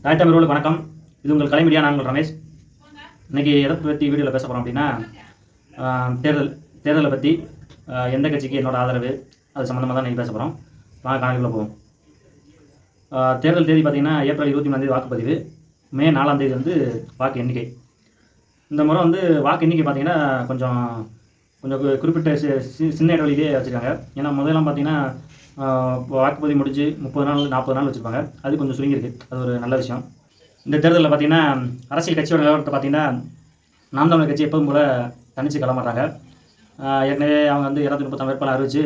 Doctor மிரோலுக்கு வணக்கம். இது உங்கள் கலை மீடியா. நான் உங்கள் ரமேஷ். இன்றைக்கி எதை பற்றி வீடியோவில் பேச போகிறோம் அப்படின்னா, தேர்தலை பற்றி எந்த கட்சிக்கு என்னோட ஆதரவு அது சம்மந்தமாக தான் இன்றைக்கி பேச போகிறோம். வாங்க காணொலிக்குள்ளே போவோம். தேர்தல் தேதி பார்த்திங்கன்னா ஏப்ரல் 23 வாக்குப்பதிவு, மே 4 வந்து வாக்கு எண்ணிக்கை. இந்த முறை வந்து வாக்கு எண்ணிக்கை பார்த்திங்கன்னா கொஞ்சம் குறிப்பிட்ட சின்ன இடைவெளியிலே வச்சுருக்காங்க. ஏன்னா முதலாம் பார்த்திங்கன்னா வாக்குப்பதிவு முடிஞ்சு 30 நாள் 40 நாள் வச்சுருப்பாங்க. அது கொஞ்சம் சுருங்கிருக்கு. அது ஒரு நல்ல விஷயம். இந்த தேர்தலில் பார்த்திங்கன்னா அரசியல் கட்சியோட நிலவரத்தை பார்த்திங்கன்னா நாம் தமிழர் கட்சி எப்போதும் போல் தனித்து கிளம்புறாங்க. ஏற்கனவே அவங்க வந்து 230 வேட்பாளர் அறிவிச்சு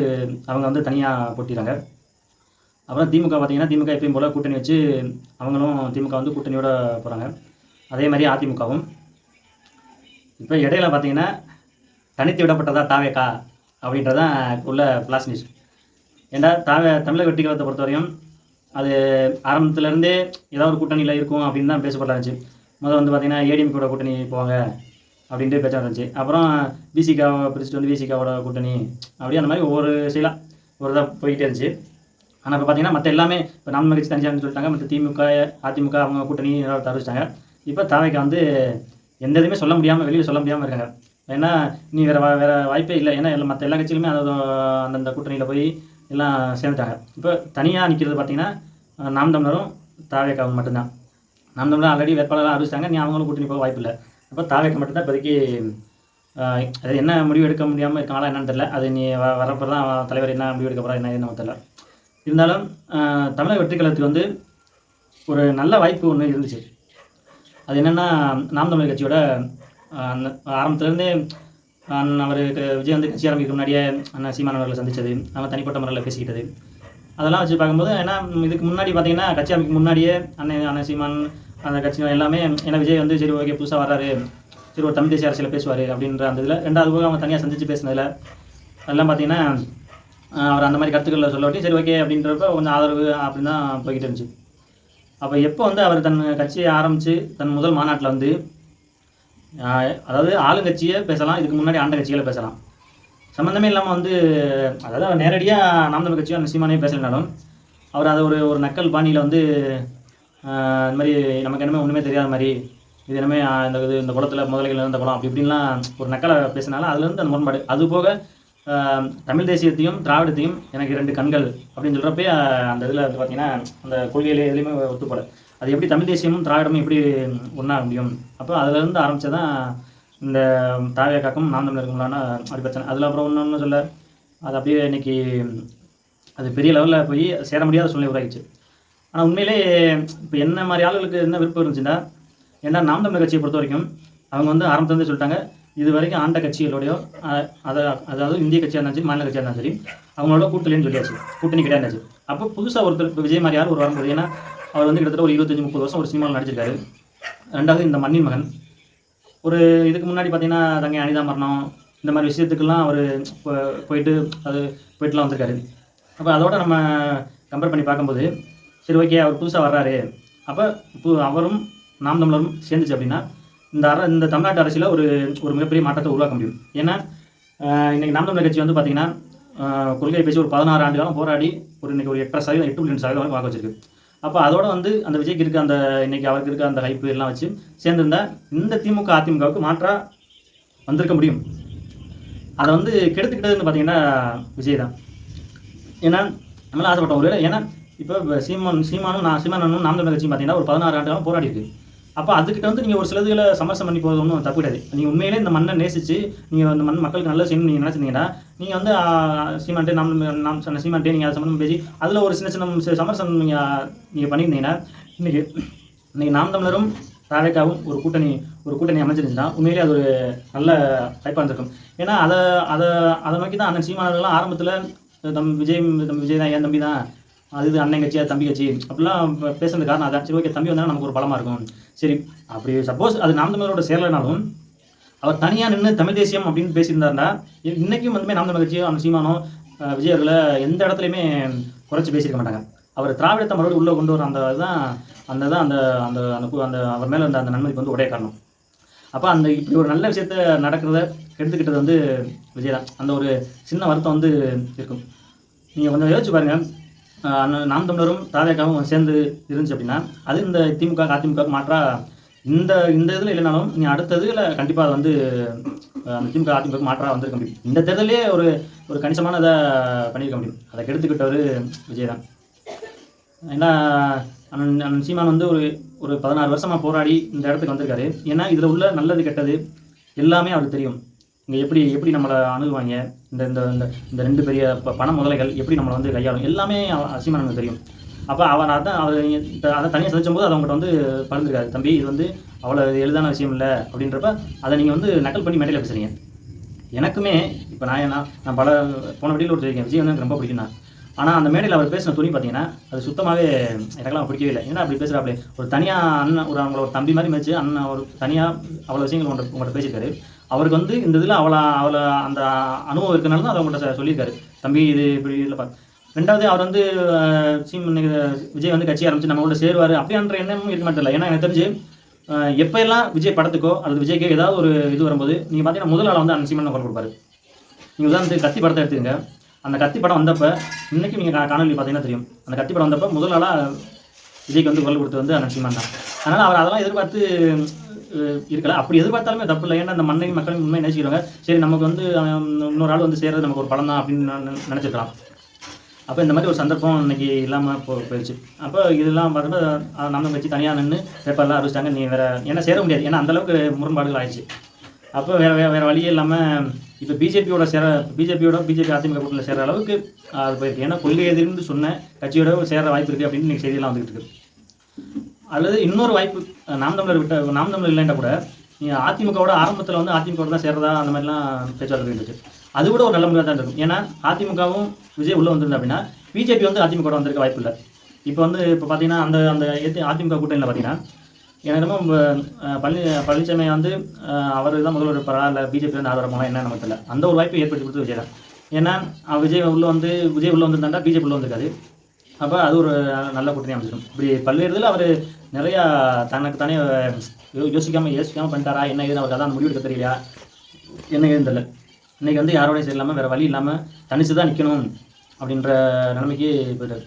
அவங்க வந்து தனியாக போட்டிடுறாங்க. அப்புறம் திமுக பார்த்திங்கன்னா திமுக எப்பயும் போல் கூட்டணி வச்சு அவங்களும் திமுக வந்து கூட்டணியோடு போகிறாங்க. அதே மாதிரி அதிமுகவும். இப்போ இடையில பார்த்திங்கன்னா தனித்து விடப்பட்டதா தாவேக்கா அப்படின்றதான் உள்ள ஃப்ளாஷ் நியூஸ். ஏன்னா தமிழக வெற்றி கழகத்தை பொறுத்த வரையும் அது ஆரம்பத்துலேருந்தே ஏதாவது ஒரு கூட்டணியில் இருக்கும் அப்படின்னு தான் பேசப்பட்டு இருந்துச்சு. முதல்ல வந்து பார்த்திங்கன்னா ஏடிஎம்கோட கூட்டணி போவாங்க அப்படின்ட்டு பேச்சா இருந்துச்சு. அப்புறம் பிசிகாவை பிரிச்சுட்டு வந்து விசிகாவோட கூட்டணி அப்படியே அந்த மாதிரி ஒவ்வொரு செயலாக ஒரு இதாக போய்கிட்டே இருந்துச்சு. ஆனால் இப்போ பார்த்திங்கன்னா மற்ற எல்லாமே இப்போ நம்ம கட்சி தனிச்சான்னு சொல்லிட்டாங்க. மற்ற திமுக அதிமுக அவங்க கூட்டணி அறிவிச்சிட்டாங்க. இப்போ தாவேக்கா வந்து எந்த இதுவுமே சொல்ல முடியாமல் வெளியில் சொல்ல முடியாமல் இருக்காங்க. ஏன்னா நீ வேறு வாய்ப்பே இல்லை. ஏன்னா மற்ற எல்லா கட்சிகளுமே அந்தந்த கூட்டணியில் போய் எல்லாம் சேர்ந்துட்டாங்க. இப்போ தனியாக நிற்கிறது பார்த்திங்கன்னா நாம் தமிழரும் தாவேக்காவும் மட்டும்தான். நாம் தமிழர் ஆல்ரெடி வேட்பாளராக அறிவிச்சிட்டாங்க. நீ அவங்களும் கூட்டணி போக வாய்ப்பு இல்லை. அப்போ தாவேக்கா மட்டும்தான் இப்போதைக்கு அது என்ன முடிவு எடுக்க முடியாமல் இருக்காங்களா என்னன்னு தெரியல. அது நீ வரப்போ தான் தலைவர் என்ன முடிவு எடுக்க போகிறா என்ன நமக்கு தெரியல. இருந்தாலும் தமிழக வெற்றி கழகத்துக்கு வந்து ஒரு நல்ல வாய்ப்பு ஒன்று இருந்துச்சு. அது என்னென்னா நாம் தமிழர் கட்சியோட ஆரம்பத்துலேருந்தே அவருக்கு விஜய் வந்து கட்சி ஆரம்பிக்க முன்னாடியே அண்ணன் சீமான் அவர்களை சந்தித்தது, அவங்க தனிப்பட்ட முறையில் பேசிக்கிட்டது, அதெல்லாம் வச்சு பார்க்கும்போது ஏன்னா இதுக்கு முன்னாடி பார்த்திங்கன்னா கட்சி அமைக்க முன்னாடியே அண்ணன் சீமான் அந்த கட்சி எல்லாமே ஏன்னா விஜய் வந்து சரி ஓகே புதுசாக வர்றாரு, சரி ஒரு தமிழ் தேசிய அரசியல் பேசுவார் அப்படின்ற அந்த இதில் ரெண்டாவது போக அவங்க தனியாக சந்தித்து பேசினதில் அதெல்லாம் பார்த்திங்கன்னா அவர் அந்த மாதிரி கருத்துக்களில் சொல்லி சரி ஓகே அப்படின்றப்ப கொஞ்சம் ஆதரவு அப்படின்னு தான் போய்கிட்டு இருந்துச்சு. அப்போ எப்போ வந்து அவர் தன் கட்சியை ஆரம்பித்து தன் முதல் மாநாட்டில் வந்து அதாவது ஆளுங்கட்சியை பேசலாம், இதுக்கு முன்னாடி ஆண்ட கட்சிகளை பேசலாம், சம்மந்தமே இல்லாமல் வந்து அதாவது அவர் நேரடியாக நாம் தமிழர் கட்சியோ அந்த சீமானே பேசலைனாலும் அவர் அதை ஒரு நக்கல் பாணியில் வந்து இந்த மாதிரி நமக்கு என்னமே ஒன்றுமே தெரியாத மாதிரி இது என்னமே இந்த குளத்தில் முதலைகள் இருந்த குளம் அப்படி இப்படின்லாம் ஒரு நக்கலை பேசினாலும் அதுலேருந்து அந்த முரண்பாடு. அதுபோக தமிழ் தேசியத்தையும் திராவிடத்தையும் எனக்கு 2 கண்கள் அப்படின்னு சொல்கிறப்பே அந்த இதில் வந்து பார்த்திங்கன்னா அந்த கொள்கையிலே எதுலேயுமே ஒத்துப்போல. அது எப்படி தமிழ் தேசியமும் திராவிடமும் எப்படி ஒன்றாக முடியும்? அப்போ அதிலேருந்து ஆரம்பித்து தான் இந்த தாவேக்காக்கும் நாம் தமிழருக்கும்லான அப்படி பிரச்சனை. அதில் அப்புறம் ஒன்று சொல்ல அது அப்படியே இன்றைக்கி அது பெரிய லெவலில் போய் சேர முடியாத சூழ்நிலை உருவாகிடுச்சு. ஆனால் உண்மையிலே இப்போ என்ன மாதிரி ஆளுகளுக்கு என்ன விருப்பம் இருந்துச்சுன்னா, ஏன்னா நாம் தமிழர் கட்சியை பொறுத்த வரைக்கும் அவங்க வந்து ஆரம்பத்துலேருந்து சொல்லிட்டாங்க இது வரைக்கும் ஆண்ட கட்சிகளோடையோ அதாவது இந்திய கட்சியாக இருந்தாலும் சரி மாநில கட்சியாக இருந்தாலும் சரி அவங்களோட கூட்டணின்னு சொல்லியாச்சு, கூட்டணி கிடையாது. அப்போ புதுசாக ஒருத்தர் இப்போ விஜய் மாதிரி யார் ஒரு வரும்போது ஏன்னா அவர் வந்து கிட்டத்தட்ட ஒரு 25-30 வருஷம் ஒரு சினிமாவில் நடிச்சிருக்காரு. ரெண்டாவது இந்த மண்ணின் மகன். ஒரு இதுக்கு முன்னாடி பார்த்திங்கன்னா தங்கை அனிதா மரணம் இந்த மாதிரி விஷயத்துக்கெல்லாம் அவர் போயிட்டுலாம் வந்திருக்காரு. அப்போ அதோட நம்ம கம்பேர் பண்ணி பார்க்கும்போது சரி ஓகே அவர் புதுசாக வர்றாரு, அப்போ அவரும் நாம் தமிழரும் சேர்ந்துச்சு அப்படின்னா இந்த தமிழ்நாட்டு அரசியலில் ஒரு மிகப்பெரிய மாற்றத்தை உருவாக்க முடியும். ஏன்னா இன்றைக்கி நாம் தமிழர் கட்சி வந்து பார்த்திங்கன்னா கொள்கை பேசி ஒரு 16 ஆண்டு காலம் போராடி இன்றைக்கி ஒரு 8.2% வாக்கு வச்சிருக்கு. அப்போ அதோட வந்து அந்த விஜய்க்கு இருக்க அந்த இன்றைக்கி அவருக்கு இருக்க அந்த ஹைப்பு எல்லாம் வச்சு சேர்ந்துருந்தால் இந்த திமுக அதிமுகவுக்கு மாற்றாக வந்திருக்க முடியும். அதை வந்து கெடுத்துக்கிட்டதுன்னு பார்த்தீங்கன்னா விஜய் தான். ஏன்னா நம்மளாம் ஆசைப்பட்டோம் ஒரு ஏன்னா இப்போ சீமானும் நாம் தமிழர் கட்சியும் பார்த்தீங்கன்னா ஒரு 16 ஆண்டு காலம் போராடி இருக்குது. அப்போ அதுக்கிட்ட வந்து நீங்கள் ஒரு சிலதுகளை சமரசம் பண்ணி போகிறது ஒன்றும் தப்பு கிடையாது. நீங்கள் உண்மையிலே இந்த மண்ணை நேசித்து நீங்கள் அந்த மக்களுக்கு நல்லது செய்யணும்னு நீங்கள் நினச்சிருந்தீங்கன்னா நீங்கள் வந்து சீமான்ட்டே நீங்கள் அதை சம்மந்தம் பேசி அதில் ஒரு சின்ன சமரசம் நீங்கள் பண்ணியிருந்தீங்கன்னா இன்றைக்கி நாம் தமிழரும் தாவேக்காவும் ஒரு கூட்டணி அமைச்சிருந்துச்சுன்னா உண்மையிலே அது ஒரு நல்ல வாய்ப்பாக இருந்திருக்கும். ஏன்னா அதை நோக்கி தான் அண்ணன் சீமானவர்கள்லாம் ஆரம்பத்தில் விஜய் தான் என் தம்பி தான், அது அண்ணன் கட்சியா தம்பி கட்சி அப்படிலாம் பேசுறது காரணம் அதான். சரி ஓகே தம்பி வந்தாலும் நமக்கு ஒரு பலமாக இருக்கும். சரி அப்படி சப்போஸ் அது நாம் தமிழரோட சேரலைனாலும் அவர் தனியாக நின்று தமிழ் தேசியம் அப்படின்னு பேசியிருந்தாருன்னா இன்றைக்கும் வந்துமே நாம் தமிழர் கட்சியோ அந்த சீமானோ விஜய் அவர்களை எந்த இடத்துலையுமே குறைச்சி பேசியிருக்க மாட்டாங்க. அவர் திராவிடத்தை மறுபடியும் உள்ளே கொண்டு வர அந்த அவர் மேலே அந்த நன்மைக்கு வந்து உடைய காரணம். அப்போ இப்படி ஒரு நல்ல விஷயத்த நடக்கிறத எடுத்துக்கிட்டது வந்து விஜய் தான். அந்த ஒரு சின்ன வருத்தம் வந்து இருக்கும். நீங்கள் கொஞ்சம் யோசிச்சு பாருங்கள். நாம் தமிழரும் தாவேக்காவும் சேர்ந்து இருந்துச்சு அப்படின்னா அது இந்த திமுக அதிமுக மாற்றா இந்த இதில் இல்லைனாலும் நீ அடுத்ததுல கண்டிப்பாக அது வந்து அந்த திமுக அதிமுக மாற்றா வந்திருக்க முடியும். இந்த தேர்தலே ஒரு கணிசமான இதை பண்ணியிருக்க முடியும். அதை கெடுத்துக்கிட்டவர் விஜய் தான். ஏன்னா அண்ணன் சீமான் வந்து ஒரு 16 வருஷமாக போராடி இந்த இடத்துக்கு வந்திருக்காரு. ஏன்னா இதில் உள்ள நல்லது கெட்டது எல்லாமே அவருக்கு தெரியும். இங்கே எப்படி நம்மளை அணுகுவாங்க, இந்த இந்த இந்த 2 பெரிய பண முதலைகள் எப்படி நம்மளை வந்து கையாளும் எல்லாமே சீமானுக்கு தெரியும். அப்போ அவர் அதை தனியாக சந்திச்சும் போது அதை அவங்ககிட்ட வந்து பகிர்ந்துருக்காரு. தம்பி இது வந்து அவ்வளோ எளிதான விஷயம் இல்லை அப்படின்றப்ப அதை நீங்கள் வந்து நக்கல் பண்ணி மேடையில் பேசுகிறீங்க. எனக்குமே இப்போ நான் பல போன வீடியோவில் ஒரு தெரிவிக்கேன், விஜய் வந்து எனக்கு ரொம்ப பிடிக்கும் தான். ஆனால் அந்த மேடையில் அவர் பேசின துணி பார்த்தீங்கன்னா அது சுத்தமாகவே எனக்கெல்லாம் பிடிக்கவே இல்லை. ஏன்னா அப்படி பேசுகிறாப்லே ஒரு தனியாக அண்ணன் அவங்கள ஒரு தம்பி மாதிரி மதிச்சு அண்ணன் ஒரு தனியாக அவ்வளோ விஷயங்கள் உங்கள்கிட்ட பேசியிருக்காரு. அவருக்கு வந்து இந்த இதில் அவ்வளோ அந்த அனுபவம் இருக்கிறனால தான் அதை உங்கள்கிட்ட சொல்லியிருக்காரு. தம்பி இது இப்படி இல்லைப்பா. 2வது அவர் வந்து விஜய் வந்து கட்சி ஆரம்பித்து நம்ம கூட சேருவார் அப்படின்ற எண்ணமும் இருக்க மாட்டேன். ஏன்னா எனக்கு தெரிஞ்சு எப்போ எல்லாம் விஜய் படத்துக்கோ அல்லது விஜய்க்கோ ஏதாவது ஒரு இது வரும்போது நீங்கள் பார்த்தீங்கன்னா முதல் ஆள் வந்து அண்ணன் சீமான் குரல் கொடுப்பாரு. நீங்கள் உதாரணத்துக்கு கத்தி படத்தை எடுத்துக்கங்க. அந்த கத்தி படம் வந்தப்போ இன்றைக்கும் நீங்கள் காணொலி பார்த்தீங்கன்னா தெரியும். அந்த கத்தி படம் வந்தப்போ முதல் ஆளாக விஜய்க்கு வந்து குரல் கொடுத்தது வந்து அண்ணன் சீமான் தான். அதனால் அவர் அதெல்லாம் எதிர்பார்த்து இருக்கல. அப்படி எதிர்பார்த்தாலுமே தப்பு இல்லை. ஏன்னா அந்த மண்ணையும் மக்களையும் உண்மையை நினைச்சிக்கிறவங்க சரி நமக்கு வந்து இன்னொரு ஆள் வந்து சேர்றது நமக்கு ஒரு படம் தான் அப்படின்னு நினச்சிருக்கலாம். அப்போ இந்த மாதிரி ஒரு சந்தர்ப்பம் இன்றைக்கி இல்லாமல் போயிடுச்சு. அப்போ இதெல்லாம் பார்த்தப்போ நம்ம வச்சு தனியாக நின்று பேப்பர்லாம் அறிவிச்சிட்டாங்க. நீ வேறு ஏன்னா சேர முடியாது. ஏன்னா அந்தளவுக்கு முரண்பாடுகள் ஆயிடுச்சு. அப்போ வேறு வழியே இல்லாமல் இப்போ பிஜேபி அதிமுக கூட்டத்தில் சேர்கிற அளவுக்கு அது போயிருக்கு. ஏன்னா கொள்கை எதிர்ன்னு சொன்ன கட்சியோட சேர்கிற வாய்ப்பு இருக்குது அப்படின்னு இன்றைக்கி செய்தியெல்லாம் வந்துகிட்டு இருக்குது. அல்லது இன்னொரு வாய்ப்பு நாம் தமிழர் இல்லைன்னா கூட நீங்கள் அதிமுகவோட ஆரம்பத்தில் வந்து அதிமுக தான் சேர்றதா அந்த மாதிரிலாம் பேச்சுவார்த்தை இருக்குது. அது கூட ஒரு நல்ல முடிவாக தான் இருக்கும். ஏன்னா அதிமுகவும் விஜய் உள்ளே வந்திருந்தா அப்படின்னா பிஜேபி வந்து அதிமுக வந்திருக்க வாய்ப்பு இல்லை. இப்போ பார்த்தீங்கன்னா அந்த அதிமுக கூட்டணியில் பார்த்தீங்கன்னா எனக்கு ரொம்ப பழனிசாமி வந்து அவர் தான் முதல்வர் இருப்பாரா இல்லை பிஜேபி வந்து ஆதரவு போனால் என்ன நமக்கு தெரியல. அந்த ஒரு வாய்ப்பை ஏற்படுத்தி கொடுத்து விஜய் தான். ஏன்னா விஜய் உள்ளே வந்திருந்தாண்டா பிஜேபி உள்ளே வந்திருக்காது. அப்போ அது ஒரு நல்ல கூட்டணி அமைச்சிடும். இப்படி பல்வேறு இதில் அவர் நிறையா தனக்கு தானே யோசிக்காமல் பண்ணிட்டாரா என்ன ஏதுன்னு அவருக்கு அதான் முடிவு எடுக்க தெரியலையா என்ன ஏதுன்னு தெரியல. இன்றைக்கி வந்து யாரோடையும் சரி இல்லாமல் வேறு வழி இல்லாமல் தனித்து தான் நிற்கணும் அப்படின்ற நிலைமைக்கு போயிட்டார்.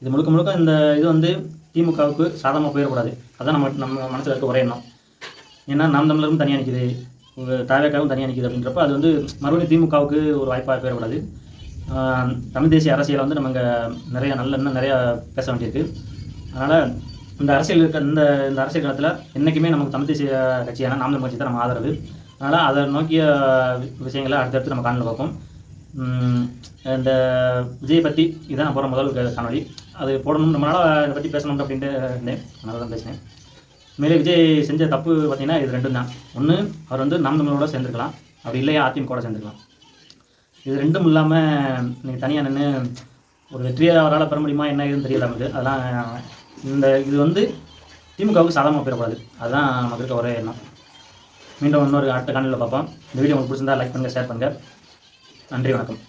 இது முழுக்க இந்த இது வந்து திமுகவுக்கு சாதகமாக போயிடக்கூடாது. அதுதான் நம்ம மனசில் இருக்க ஒரே எண்ணம். ஏன்னா நாம் தமிழரும் தனியாக நிற்கிது, தாவேக்காவும் தனியாக நிற்கிது அப்படின்றப்ப அது வந்து மறுபடியும் திமுகவுக்கு ஒரு வாய்ப்பாக போயிடக்கூடாது. தமிழ் தேசிய அரசியலை வந்து நம்ம இங்கே இன்னும் நிறையா பேச வேண்டியிருக்கு. அதனால் இந்த அரசியல் இருக்க இந்த அரசியல் காலத்தில் என்றைக்குமே நமக்கு தமிழ் தேசிய கட்சியான நாம் தமிழ் கட்சி தான் நம்ம ஆதரவு. அதனால் அதை நோக்கிய விஷயங்களை அடுத்தடுத்து நம்ம காணொலியில் பார்ப்போம். இந்த விஜயை பற்றி இதான் போகிற முதல் காணொலி. அது போடணும் ரொம்ப நாளாக இதை பற்றி பேசணும் அப்படின்ட்டு இருந்தேன். அதனால தான் பேசினேன். மேலே விஜய் செஞ்ச தப்பு பார்த்திங்கன்னா இது 2 தான். ஒன்று அவர் வந்து நாம் தமிழரோட சேர்ந்துருக்கலாம், அப்படி இல்லையா அதிமுக சேர்ந்துருக்கலாம். இது 2ம் இல்லாமல் நீங்கள் தனியாக நின்று ஒரு வெற்றியை அவரால் பெற முடியுமா என்ன ஏதுன்னு தெரியல நமக்கு. அதெல்லாம் இது வந்து திமுகவுக்கு சாதகமாக போயிடக்கூடாது. அதுதான் நமக்கு இருக்க ஒரே எண்ணம். மீண்டும் இன்னொரு அடுத்த காணொலியில் பார்ப்போம். இந்த வீடியோ உங்களுக்கு பிடிச்சிருந்தா லைக் பண்ணுங்கள், ஷேர் பண்ணுங்கள். நன்றி, வணக்கம்.